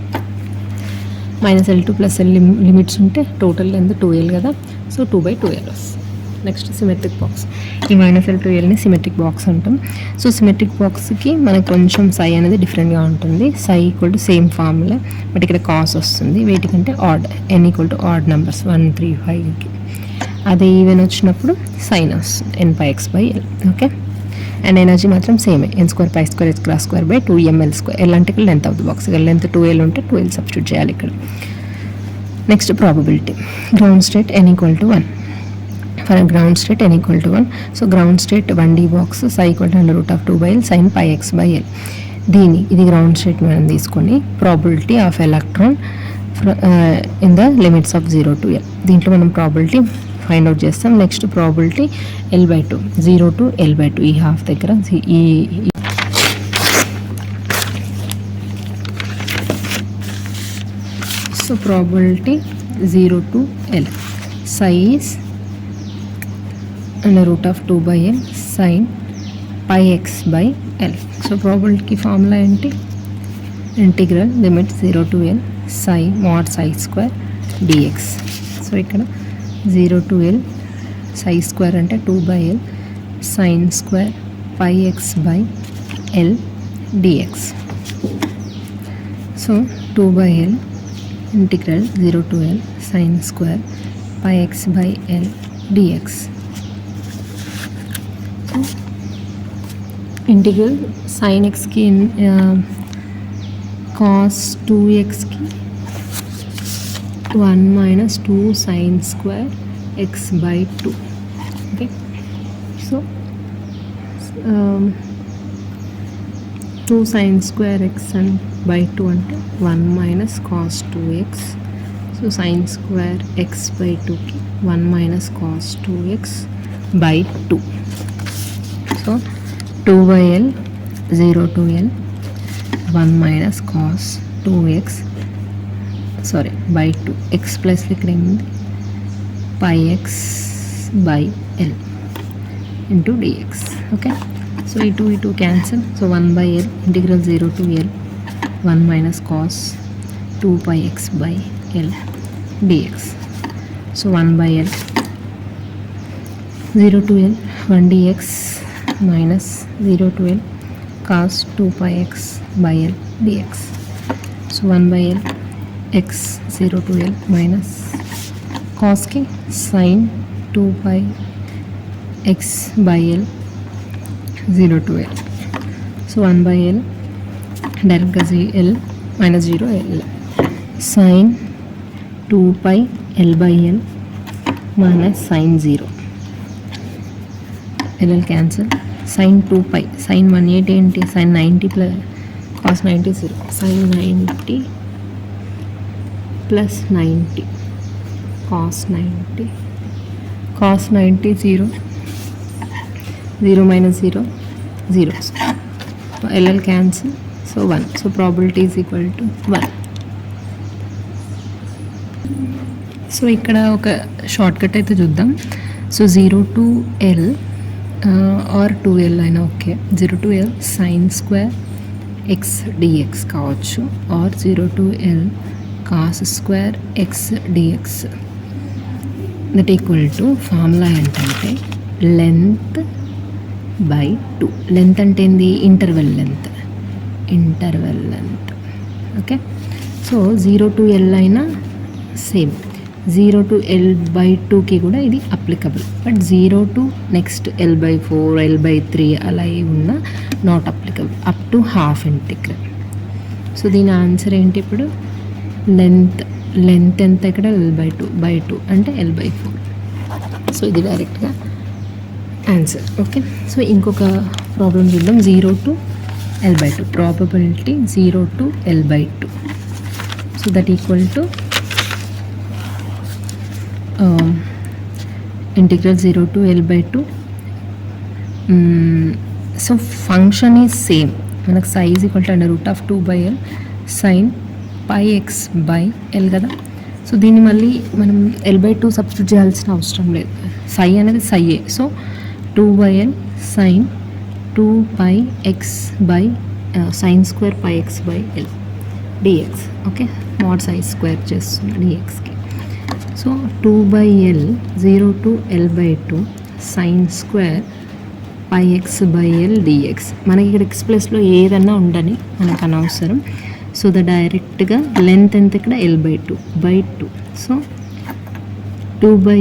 -l2 plus l limits ఉంటే total length 2l కదా. So 2/2l వస్తుంది. Next symmetric box. ఈ -l to lని symmetric box అంటాం. So symmetric బాక్స్కి మనకు కొంచెం psi అనేది డిఫరెంట్గా ఉంటుంది. psi equal to same formula, but ఇక్కడ కాస్ వస్తుంది. వీటికంటే odd, n equal to odd numbers 1, 3, 5కి. అదే ఈవెన్ వచ్చినప్పుడు సైన్ వస్తుంది n pi x by l. Okay, and energy మాత్రం సేమే, n square pi square h cross square by 2ml square. l అంటే ఇక్కడ లెంత్ ఆఫ్ ద బాక్స్, ఇక్కడ length 2l ఉంటే 2l సబ్స్టిట్యూట్ చేయాలి ఇక్కడ. Next probability. Ground state n equal to 1. For ground state n equal to 1. So ground state 1D box psi equal to under root of 2/l sin pi x by l. ఇది ground state మనం తీసుకొని probability of electron in the limits of 0 to l. దీంట్లో మనం probability find out చేస్తాం. Next probability l/2, 0 to l/2. ఈ half దగ్గర so probability 0 to l. psi is under root of 2/l sin pi x by l. So ప్రాబిలిటీకి formula ఏంటి, integral limit 0 to l psi mod psi square dx. So ఇక్కడ 0 to l psi square అంటే 2/l sin square pi x by l dx. So 2/l integral 0 to l sin square pi x by l dx. Integral sine ఎక్స్కి cos 2xకి 1 minus 2 sine square x by 2. Okay, so 2 sine square x by 2 అంటే 1 minus cos 2x. So sign square x by 2కి 1 minus cos 2x by 2. So 2/l 0 to l 1 minus cos 2x by 2 x plus ఇక్కడ ఏముంది pi x by l into dx. Okay, so e2 cancel, so 1 by l integral 0 to l 1 minus cos 2 pi x by l dx. So 1 by l 0 to l 1 dx minus 0 to l cos 2 pi x by l dx. So 1 by l x 0 to l minus cos की sin 2 pi x by l 0 to l. So 1 by l direct l minus 0 l sin 2 pi l by l minus sin 0 l cancel, sin 2 pi sin 180 ఏంటి sin 90 plus cos 90 0 sin 90 plus 90 cos 90 0 0 minus 0 0, so l cancel, so 1, so probability is equal to 1. So ఇక్కడ ఒక short cut అయితే చూద్దాం. So 0 to l or 2l అయినా okay, 0 to l sin square x dx కావచ్చు, or 0 to l cos square x dx. That equal to formula ఏంటంటే length by 2. Length అంటే ఏంది interval length. Okay, so 0 to l అయినా same, 0 to l by 2కి కూడా ఇది applicable, but 0 to next l by 4 l by 3 అలా ఉన్న not applicable up to half integral. So దీని ఆన్సర్ ఏంటి ఇప్పుడు లెంత్ ఎంత ఇక్కడ l by 2 అంటే l by 4. సో ఇది డైరెక్ట్గా ఆన్సర్. ఓకే, సో ఇంకొక ప్రాబ్లం చూద్దాం. 0 to l by 2 probability 0 to l by 2. So that equal to integral 0 to l by 2. So function is same, మనకు psi's equal to under root of 2 by l sine pi x by l కదా. సో దీన్ని మళ్ళీ మనం l by 2 substitute చేయాల్సిన అవసరం లేదు, psi అనేది సైయే. So 2 by l sine 2 pi x by sine square pi x by l dx. Okay, mod psi's square చేస్తుంది డిఎక్స్కి. So 2 by l 0 to l by 2 sine square pi x by l dx. మనకి ఇక్కడ X ప్లస్లో ఏదన్నా ఉండని మనకు అనవసరం. So the డైరెక్ట్గా లెంత్ ఎంత ఇక్కడ l by 2 by 2. So 2 by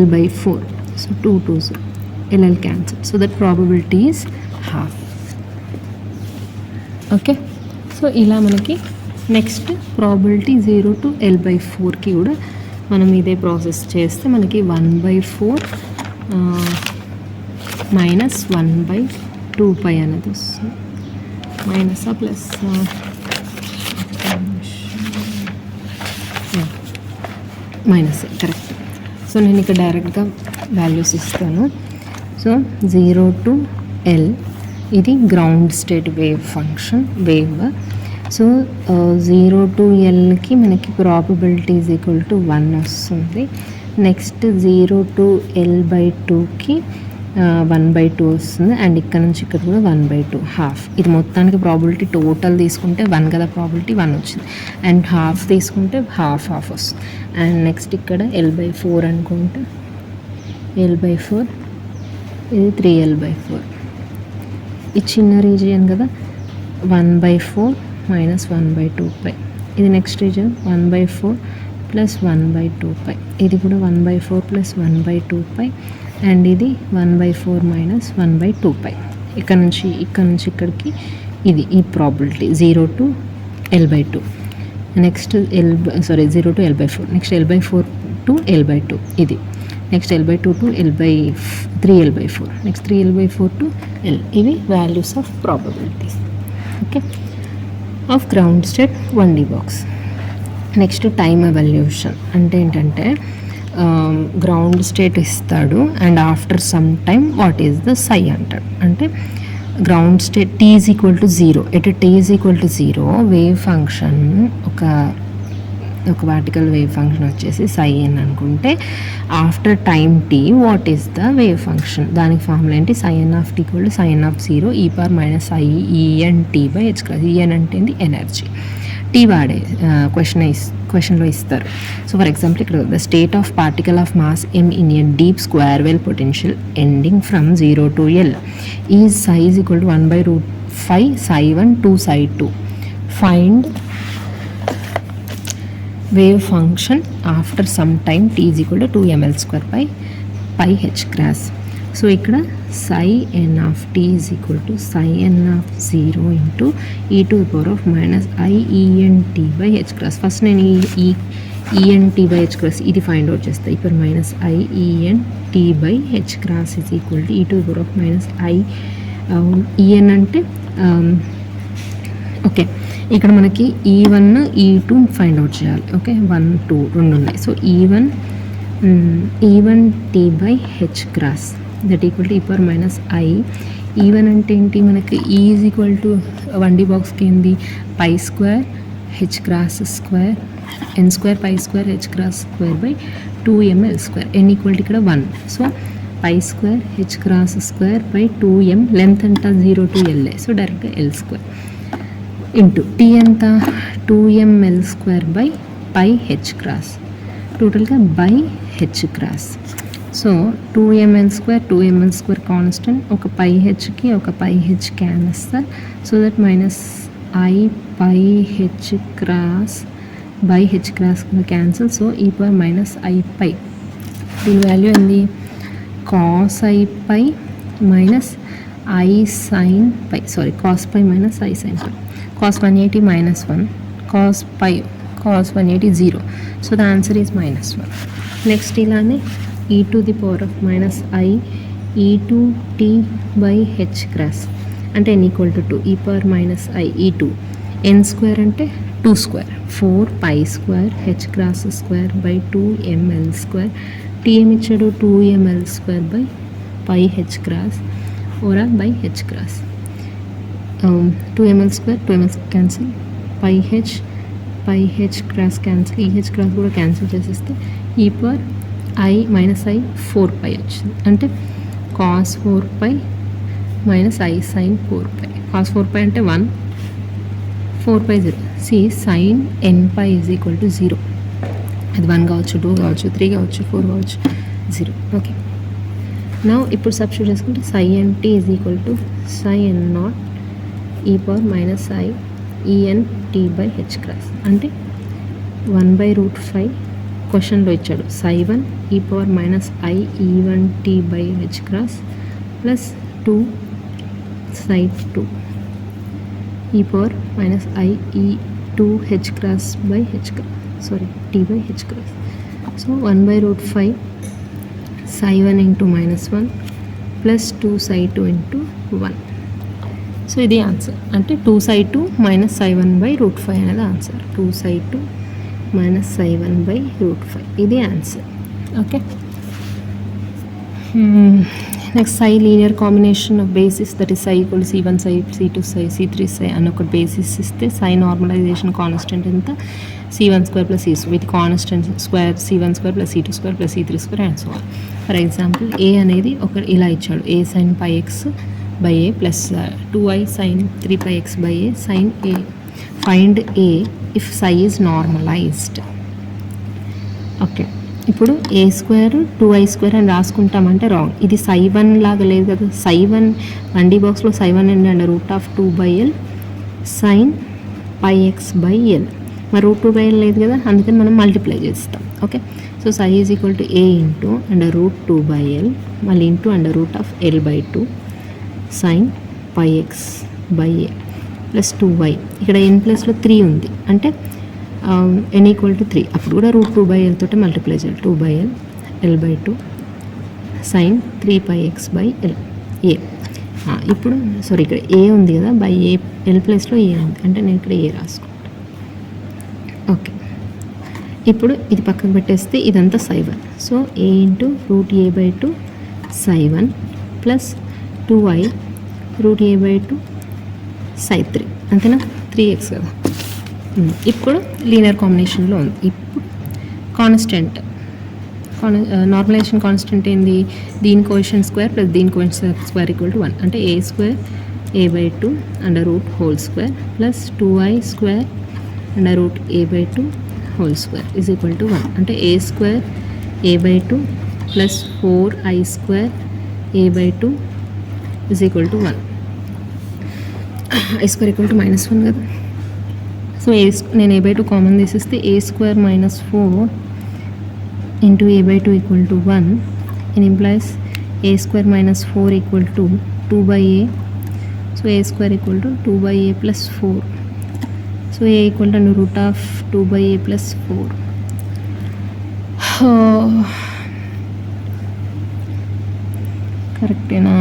l by 4. So 2 2s l cancel. So that probability is half. Okay, so ఇలా మనకి next probability 0 to l by 4కి కూడా మనం ఇదే ప్రాసెస్ చేస్తే మనకి 1 by 4 మైనస్ 1 by 2 pi అనేది వస్తుంది. Minus plus minus correct. So నేను ఇక్కడ డైరెక్ట్గా వాల్యూస్ ఇస్తాను. సో 0 to l ఇది ground state wave function wave. So 0 to lకి మనకి ప్రాబబిలిటీ ఈజ్ ఈక్వల్ టు 1 వస్తుంది. నెక్స్ట్ 0 to l by 2కి 1 by 2 వస్తుంది. అండ్ ఇక్కడ నుంచి ఇక్కడ కూడా 1 by 2 హాఫ్. ఇది మొత్తానికి ప్రాబిలిటీ టోటల్ తీసుకుంటే 1 కదా, ప్రాబిలిటీ 1 వచ్చింది. అండ్ హాఫ్ తీసుకుంటే హాఫ్ వస్తుంది. అండ్ నెక్స్ట్ ఇక్కడ l by 4 అనుకుంటే l by 4 ఇది 3l by 4. ఈ చిన్న రీజియన్ కదా, 1 by 4 మైనస్ 1 by 2 pi. ఇది next region 1 by 4 plus 1 by 2 pi. ఇది కూడా 1 by 4 plus 1 by 2 pi. And ఇది 1 by 4 మైనస్ 1 by 2 pi. ఇక్కడ నుంచి ఇక్కడికి ఇది ఈ probability 0 to l by 2. Next 0 to l by 4. Next l by 4 to l by 2 ఇది. Next l by 2 to l by 3l by 4. Next 3l by 4 to l. ఇవి values of probabilities. Okay, of ground state 1D box. Next time evolution అంటే ఏంటంటే ground state ఇస్తాడు and after some time what is the psi అంటాడు. అంటే ground state t is equal to 0, at t is equal to 0 wave function ఒక vertical wave function వచ్చేసి psi n అనుకుంటే after time t what is the wave function, దానికి formula ఏంటి, psi n of t equal to psi n of 0 e power minus i e n t by h cross. E n అంటే energy, t వాడే క్వశ్చన్లో ఇస్తారు. So for example ఇక్కడ the state of particle of mass M in a deep square well potential ending from 0 to L is Sye is equal to 1/5 psi 1 2 psi 2. Find wave function after some time t is equal to 2ml square by pi h cross. So ఇక్కడ psi n of t is equal to psi n of 0 into e to the power of minus I e n t by h cross. First నేను ఈ e n t by h cross ఇది find out చేస్తాను. ఇప్పుడు minus I e n t by h cross is equal to e to the power of minus I e n అంటే okay ఇక్కడ మనకి E1 E2 find out చేయాలి. Okay 1 2 రెండు ఉన్నాయి. So E1 T by h cross that equal to e power minus I. E1 అంటే ఏంటి మనకి E is equal to 1D బాక్స్కి ఏంది pi square h cross square n square pi square h cross square by 2ml square. n equal to ఇక్కడ 1. So pi square h cross square by 2m length అంతా 0 to L. So డైరెక్ట్గా L square into t ఎంత 2ml square by pi h cross, టోటల్గా by h cross. So 2ml square constant, ఒక pi హెచ్కి ఒక pi h cancel. So that minus i pi h cross by h cross cancel. So ఈ power minus i pi, దీని value ఏంది cos i pi minus i sine pi, sorry cos pi minus i sine pi. cos 180 minus 1, cos 180 0. So the answer is minus 1. Next ilaane e to the power of minus I e2 t by h cross అంటే n equal to 2 e power minus I e2 n square అంటే 2 square 4 pi square h cross square by 2ml square. t ఏమి ఇచ్చాడు 2ml square by pi h cross or by h cross. 2ml square 2ml cancel, pi h cross cancel, e h cross కూడా cancel చేసేస్తే e power I minus I 4 pi వచ్చింది. అంటే cos 4 pi minus I sin 4 pi. cos 4 pi అంటే 1, 4 pi 0. See sin n pi is equal to 0. అది 1 కావచ్చు, 2 కావచ్చు, 3 కావచ్చు, 4 కావచ్చు, 0. ఓకే నా ఇప్పుడు సబ్స్టిట్యూట్ చేసుకుంటే sin nt is equal to sin naught e power minus I en t by h cross. అంటే 1/5 క్వశ్చన్లో ఇచ్చాడు psi 1 e power minus I e1 t by h cross plus 2 psi 2 e power minus I e2 H cross by h cross, sorry t by h cross. So 1/5 psi 1 into minus 1 plus 2 psi 2 into 1. So ఇది answer. అంటే 2 psi 2 minus psi 1/5 అనేది answer. 2 psi 2 minus psi 1/5 ఇది answer. Okay next psi linear combination of basis that is psi equal C1 psi C2 psi C3 psi అని ఒక basis ఇస్తే psi normalisation constant ఎంత C1 square plus C2 with constant square C1 square plus C2 square plus C3 square and so on. For example a అనేది ఒక ఇలా ఇచ్చాడు a sin pi x by a plus 2i sin 3 pi x by a sin a. Find a if psi is normalized. Okay ఇప్పుడు a square 2i square అని రాసుకుంటామంటే wrong. ఇది psi 1 లాగా లేదు కదా. psi 1 1D బాక్స్లో psi 1 అండి and √2/L sin pi x by L. మరి √2/L లేదు కదా, అందుకని మనం మల్టిప్లై చేస్తాం. Okay so psi is equal to a into √2/L మళ్ళీ into √L/2 sin pi x by a plus 2y. ఇక్కడ n ప్లస్లో 3 ఉంది అంటే n ఈక్వల్ టు 3, అప్పుడు కూడా √2/L తోటి మల్టిప్లై చేయాలి. 2/L L/2 sin 3 pi x by L a. ఇప్పుడు సారీ ఇక్కడ a ఉంది కదా బై a, L ప్లస్లో a ఉంది అంటే నేను ఇక్కడ a రాసుకుంటాను. ఓకే ఇప్పుడు ఇది పక్కకు పెట్టేస్తే ఇదంతా psi 1. So a into √a/2 psi 1 plus 2i √a/2 psi3 అంతేనా, 3x కదా. ఇప్పుడు లీనియర్ కాంబినేషన్లో ఉంది. ఇప్పుడు కాన్స్టెంట్ నార్మలైజేషన్ కాన్స్టెంట్ ఏంది, దీని కోఎఫిషియంట్ స్క్వేర్ ప్లస్ దీని కోఎఫిషియంట్ స్క్వేర్ ఈక్వల్ టు 1 అంటే a² a/2 √² plus 2i² √a/2 హోల్² ఈజ్ ఈక్వల్ టు 1 అంటే a² a/2 plus 4i² a/2 is equal to 1. i² equal to -1 కదా. సో నేను a/2 కామన్ తీసేస్తే a² -4 into a/2 equal to 1. It implies a² -4 equal to 2/a. So a² equal to 2/a plus 4. So a equal to √2/a plus 4. కరెక్టేనా?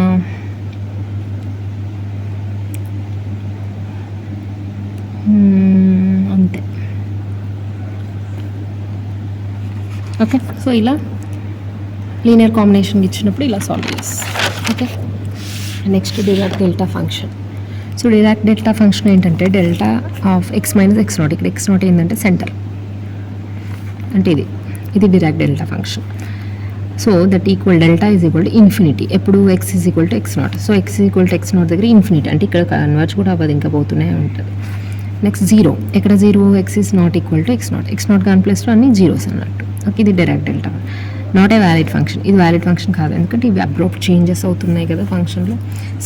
అంతే. Okay, so ఇలా linear combination ఇచ్చినప్పుడు ఇలా solve చేస్తాం. Okay, next Dirac delta function. So Dirac delta function ఏంటంటే delta of x minus x0. ఇక్కడ x0 ఏంటంటే center, అంటే ఇది Dirac delta function. So that equal delta is equal to infinity. ఎప్పుడు x is equal to x0. So x is equal to x0 దగ్గర infinity, అంటే ఇక్కడ converge కూడా అవ్వదు, ఇంకా పోతూనే ఉంటుంది. నెక్స్ట్ 0, ఎక్కడ 0, x is not equal to x0. x0 కాన్ ప్లస్లో అన్ని జీరోస్ అన్నట్టు. ఓకే, ఇది direct delta, not a valid function. ఇది వ్యాలిడ్ ఫంక్షన్ కాదు, ఎందుకంటే ఇవి అబ్రప్ట్ చేంజెస్ అవుతున్నాయి కదా ఫంక్షన్లో.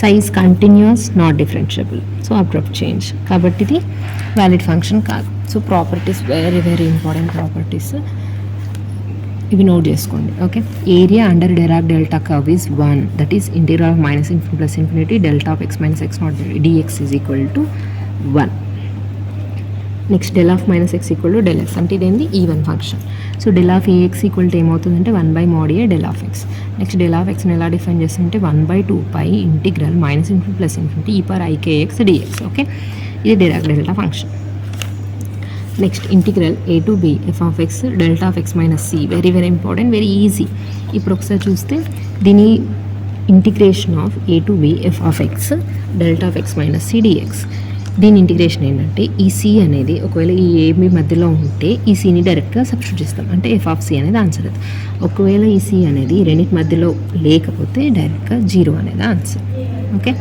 Size continuous, not differentiable, so abrupt change, కాబట్టి ఇది వ్యాలిడ్ ఫంక్షన్ కాదు. So properties very very important properties, ఇవి నోట్ చేసుకోండి. Okay, area under Dirac delta curve is 1, that is interior of -∞ plus ∞ delta of x minus x0 dx is equal to 1. Next del of -x equal to del x, అంటే ఇదేంది even function. So del of ax equal to ఏమవుతుందంటే 1/mod a del of x. Next del of xని ఎలా define చేస్తుంటే 1/2π integral -∞ plus ∞ e/ikx dx. Okay, ఇది Dirac delta function. Next integral a to b f ఆఫ్ x delta of x minus c, very very important, very easy. ఇప్పుడు ఒకసారి చూస్తే దీని integration of a to b f ఆఫ్ x delta of x minus c dx. దీని integration ఏంటంటే ఈ C అనేది ఒకవేళ ఈ ఏబి మధ్యలో ఉంటే ఈ సిని డైరెక్ట్గా సబ్స్టిట్యూట్ చేస్తాం, అంటే ఎఫ్ ఆఫ్ సి అనేది ఆన్సర్. అది ఒకవేళ ఈ సి అనేది రెండింటి మధ్యలో లేకపోతే డైరెక్ట్గా 0 అనేది ఆన్సర్. ఓకే,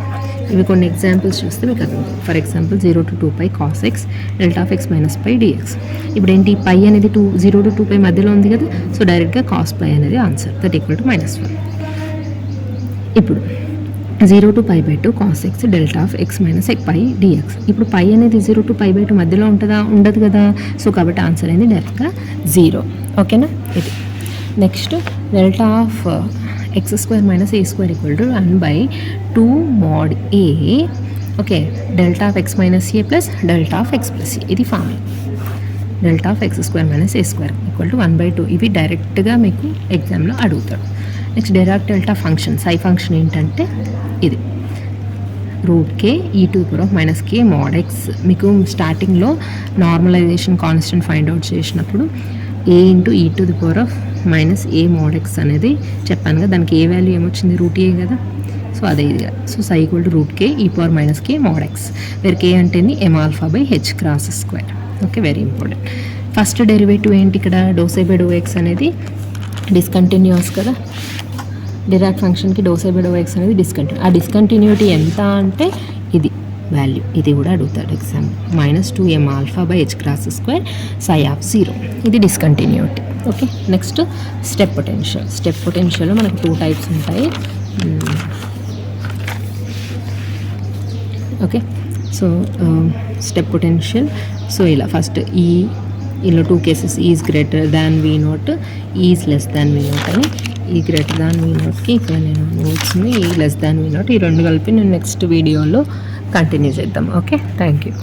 ఇవి కొన్ని ఎగ్జాంపుల్స్ చూస్తే మీకు అర్థం. For example 0 to 2π cos x delta of x minus π dx. ఇప్పుడు ఏంటి, పై అనేది 0 to 2π మధ్యలో ఉంది కదా, సో డైరెక్ట్గా cos π అనేది ఆన్సర్, దట్ ఈక్వల్ టు -1. ఇప్పుడు 0 to π/2 cos x delta of x minus π dx. ఇప్పుడు పై అనేది 0 to π/2 మధ్యలో ఉంటుందా, ఉండదు కదా, సో కాబట్టి ఆన్సర్ అనేది డైరెక్ట్గా 0. ఓకేనా, ఇది. Next delta of x² minus a² equal to 1/2 mod a. Okay, delta of x minus a plus delta of x plus a, ఇది formula. Delta of x² minus a² equal to 1/2. ఇవి డైరెక్ట్గా మీకు ఎగ్జామ్లో అడుగుతాడు. నెక్స్ట్ డిరాక్ డెల్టా ఫంక్షన్, సై function ఏంటంటే ఇది √k e⁻⁻k mod x. మీకు స్టార్టింగ్లో నార్మలైజేషన్ కాన్స్టెంట్ ఫైండ్ అవుట్ చేసినప్పుడు a × e⁻⁻a mod x అనేది చెప్పాను కదా, దానికి ఏ వాల్యూ ఏమొచ్చింది, √a కదా, సో అదే ఇది కదా. So psi equal to √k e⁻⁻k mod x, where k అంటేని m⁴h². Okay, very important. First derivative ఏంటి ఇక్కడ, ∂ψ/∂x అనేది డిస్కంటిన్యూస్ కదా. డిరాక్ ఫంక్షన్కి ∂ψ/∂x అనేది డిస్కంటిన్యూ. ఆ డిస్కంటిన్యూటీ ఎంత అంటే ఇది వాల్యూ, ఇది కూడా అడుగుతాడు ఎగ్జామ్. -2m⁴h² సై ఆఫ్ 0, ఇది discontinuity. Okay, next step potential. Step పొటెన్షియల్లో మనకు 2 టైప్స్ ఉంటాయి. Okay, so step potential, so ఇలా ఫస్ట్ ఇలా 2 cases, is greater than v0, is less than v0 అని. ఈ గ్రేటర్ దాన్ v0కి ఇక్కడ నేను నోట్స్ని ఈ లెస్ దాన్ v0 ఈ రెండు కలిపి నేను నెక్స్ట్ వీడియోలో కంటిన్యూ చేద్దాం. Okay, thank you.